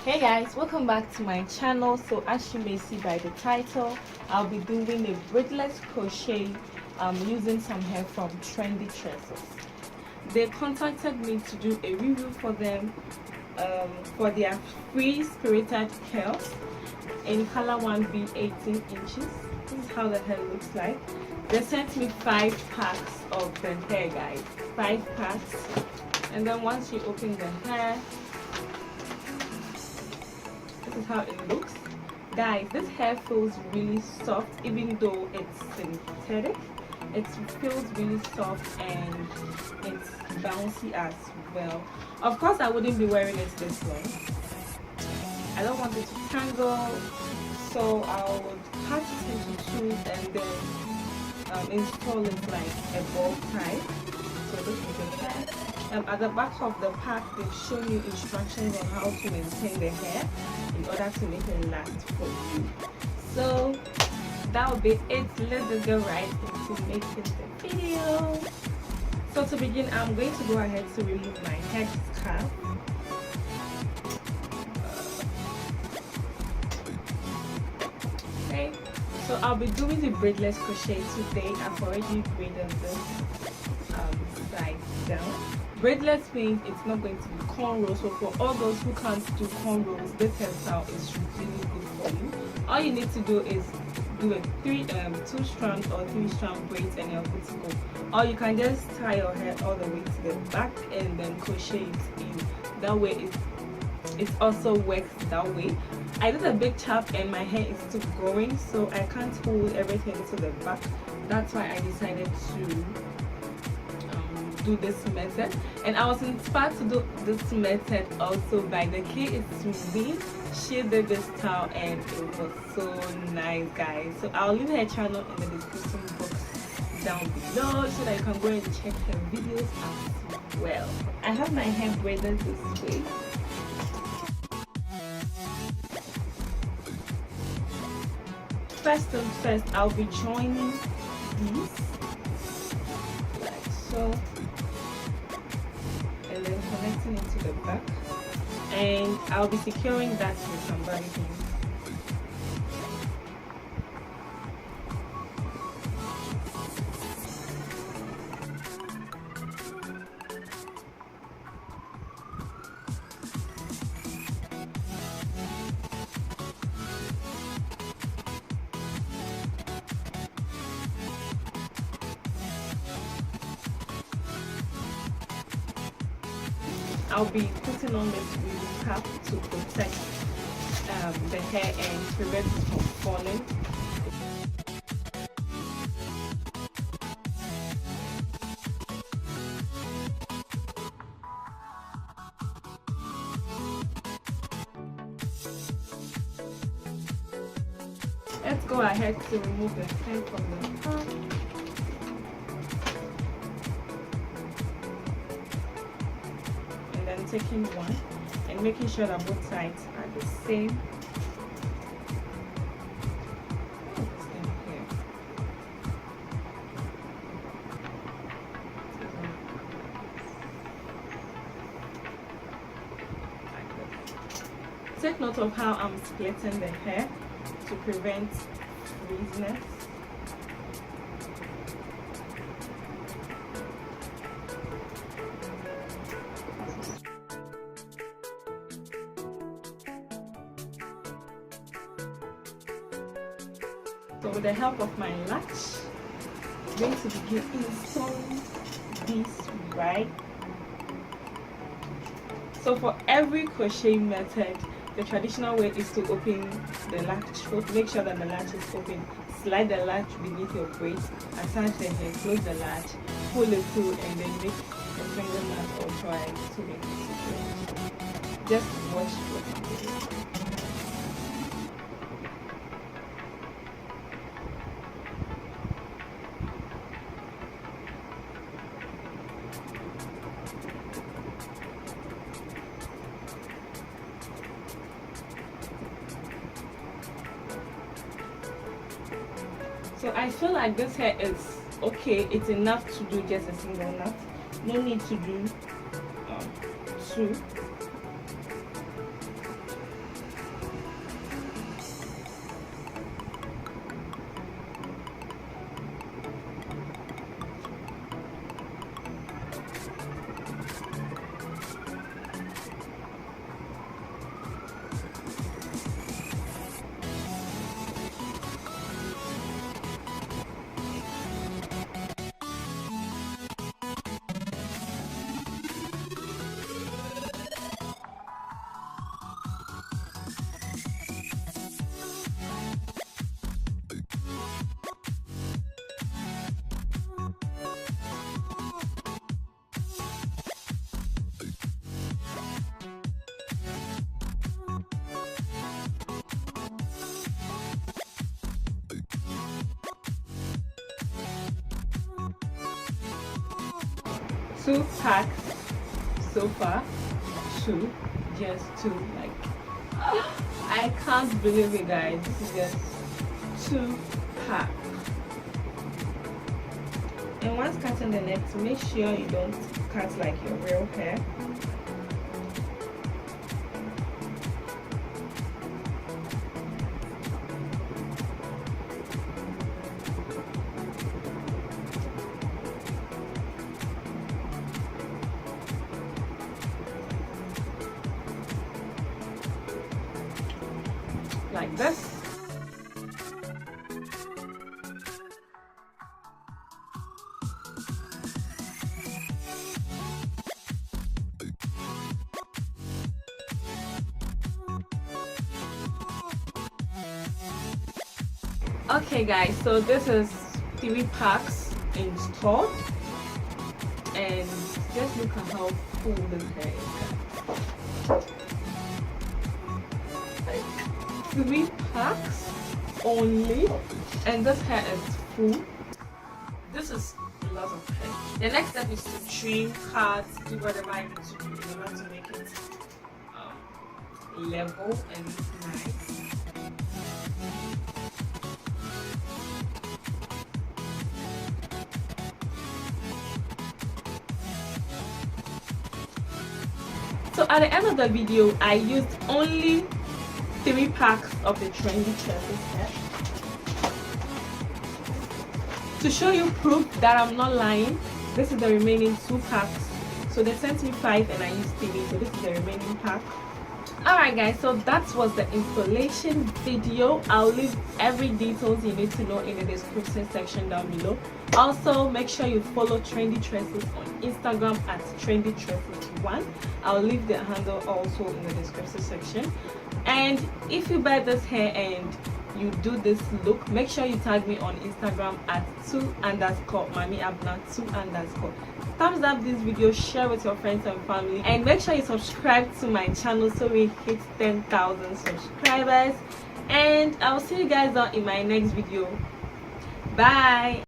Hey guys, welcome back to my channel. So as you may see by the title, I'll be doing a braidless crochet using some hair from Trendy Tresses. They contacted me to do a review for them for their free spirited curls in color 1B 18 inches. This is how the hair looks like. They sent me 5 packs of the hair, guys. 5 packs. And then once you open the hair, this is how it looks. Guys, this hair feels really soft even though it's synthetic. It feels really soft and it's bouncy as well. Of course, I wouldn't be wearing it this long. I don't want it to tangle, so I would cut it into 2 and then install it like a bow tie. So this is the hair. At the back of the pack, they've shown you instructions on how to maintain the hair in order to make it last for you. So that will be it. Let's just go right into making the video. So to begin, I'm going to go ahead to remove my head scarf. Okay, so I'll be doing the braidless crochet today. I've already braided this side down. Braidless means it's not going to be cornrows, so for all those who can't do cornrows, this hairstyle is really good for you. All you need to do is do a 2 strand or 3 strand braids and you're good to go. Or you can just tie your hair all the way to the back and then crochet it in. That way it also works that way. I did a big chop and my hair is still growing, so I can't hold everything to the back. That's why I decided to do this method, and I was inspired to do this method also by the KSB. She did this style and it was so nice, guys. So I'll leave her channel in the description box down below so that you can go and check her videos as well. I have my hair braided this way. First things first, I'll be joining these like so, and then connecting it to the back, and I'll be securing that with some braid pins. I'll be putting on this really cap to protect the hair and prevent it from falling. Let's go ahead to remove the hair from the cap. Taking one and making sure that both sides are the same. Take note of how I'm splitting the hair to prevent frizziness. So with the help of my latch, I'm going to begin installing this braid. So for every crochet method, the traditional way is to open the latch, make sure that the latch is open, slide the latch beneath your braid, attach the hair, close the latch, pull it through, and then make a finger knot or try to make it secure. Just watch what I'm doing. So I feel like this hair is okay. It's enough to do just a single knot. No need to do 2. 2 packs so far. Just two. Like, I can't believe it, guys. This is just 2 packs. And once cutting the neck, make sure you don't cut like your real hair. Like this. Okay guys, so this is 3 packs installed, and just look at how full this hair is. 3 packs only, and this hair is full. This is a lot of hair. The next step is to trim, cut, do whatever I need to do in order to make it level and nice. So at the end of the video, I used only 3 packs of the Trendy Tresses hair. To show you proof that I'm not lying, this is the remaining 2 packs. So they sent me 5 and I used 3, so this is the remaining pack. Alright guys, so that was the installation video. I'll leave every details you need to know in the description section down below. Also, make sure you follow Trendy Tresses on Instagram at TrendyTresses1. I'll leave the handle also in the description section. And if you buy this hair and you do this look, make sure you tag me on Instagram at 2_Maame Abena 2_. Thumbs up this video, share with your friends and family, and make sure you subscribe to my channel so we hit 10,000 subscribers. And I'll see you guys on in my next video. Bye.